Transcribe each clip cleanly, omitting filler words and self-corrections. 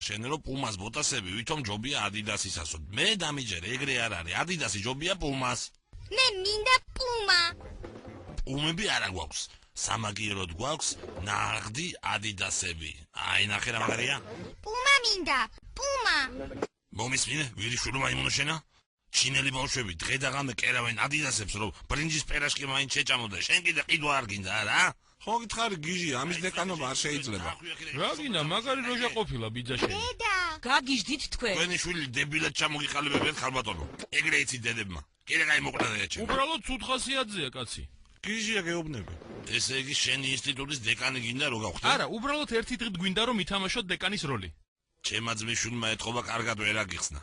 შენ რო პუმას ბოტასები ვითომ ჯობია ადიდასისასო. მე დამიჯერე, ეგრე არ არის. ადიდასი ჯობია პუმას. მე მინდა პუმა. პუმები არა გვაქვს. სამაგიეროდ გვაქვს ნაღდი ადიდასები. აი ნახე რა მაგარია. პუმა მინდა. პუმა. მომისმინე, ვირიშვილო მაიმუნო შენა? ჩინელი ბავშვები დღე და ღამე კერავენ ადიდასებს, რომ ბრინჯის პერაშკი მაინც შეჭამოდა. შენ კიდე ყიდვა არ გინდა რა? ხო გითხარი გიჟი, ამის დეკანობა არ შეიძლება. რა გინდა, მაგარი როჟა ყოფილა ბიძაშენ. დედა. გაგიჟდით თქვენ. თქვენი შვილი დებილად ჩამოგიყალიბებიათ ხალბატონო. ეგრე იცით დედებმა. კიდე კაი მოკვდა ეჩე. უბრალოდ ცუდ ხასიათზეა კაცი. გიჟია გეუბნები. ესე იგი შენი ინსტიტუტის დეკანი გინდა რო გავხდე? არა, უბრალოდ ერთი დღით გვინდა რომ ითამაშოთ დეკანის როლი. ჩემმა ძმისშვილმა ეთქობა კარგად ვერ აგიხსნა.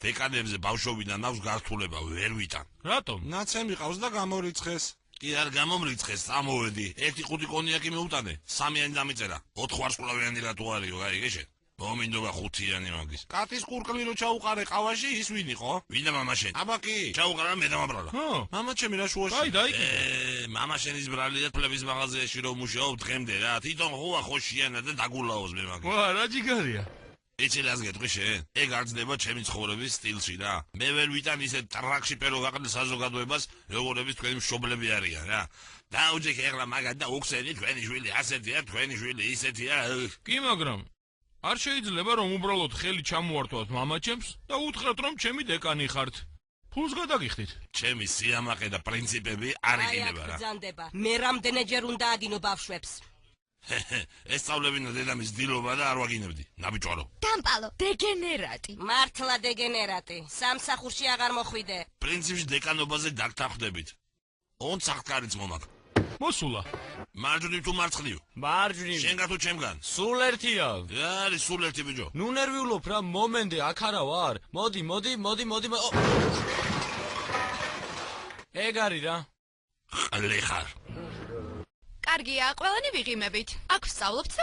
დეკანებზე ბავშვობიდან აქვს გართულება, ვერ ვიტან. რატომ? ნაცემი ყავს და გამორიცხეს. კი არ გამომრიცხეს, წამოვედი. 1 კონიაკი მეუტანე, 3-იანი დამიწერა. 4 ვარსკვლავიანი რა თუ არისო, გაიგე შენ? მომინდობა 5-იანი მაგის. კატის ყურკლი რო ჩაუყარე ყავაში, ის ვინ იყო? ვინდა მამა შენ? აბა კი. ჩაუყარა მე დამაბრალა. ხო, მამა ჩემი რა შუაში? აი დაიკიდე. მამა შენის ბრალია ფლების მაღაზიაში რომ მუშაობ დღემდე რა. თვითონ ხოა ხოშიანა და დაგულაოს მე მაგის. ვა, რა ჯიგარია. ეცი რას გეტყვი შენ? ეგ არ ძნება ჩემი ცხოვრების სტილში რა. მე ვერ ვიტან ისე ტრაქში პერო გაყიდე საზოგადოებას, როგორების თქვენი მშობლები არიან რა. დაუჯექი ეხლა მაგად და უხსენი თქვენი შვილი ასეთია, თქვენი შვილი ისეთია. კი, მაგრამ არ შეიძლება რომ უბრალოდ ხელი ჩამოართვათ მამაჩემს და უთხრათ რომ ჩემი დეკანი ხართ. ფულს გადაგიხდით. ჩემი სიამაყე და პრინციპები არ იყინება რა. ბრძანდება. მე რამდენჯერ უნდა აგინო ბავშვებს. ესწავლებინა დედამის დილობა და არ ვაგინებდი. ნაბიჯვარო. დამპალო. დეგენერატი. მართლა დეგენერატი. სამსახურში აღარ მოხვიდე. პრინციპში დეკანობაზე დაგთანხმდებით. 20 საქმეც მომაკ. მოსულა. მარჯვნივ თუ მარცხნივ? მარჯვნივ. შენგან თუ ჩემგან? სულ ერთია. რა არის სულ ერთი ბიჭო? ნუ ნერვიულობ რა, მომენტე, აქ არა ვარ. მოდი. ეგ არის რა. ყლე ხარ. კარგია, ყველანი ვიღიმებით. აქ ვსწავლობთ და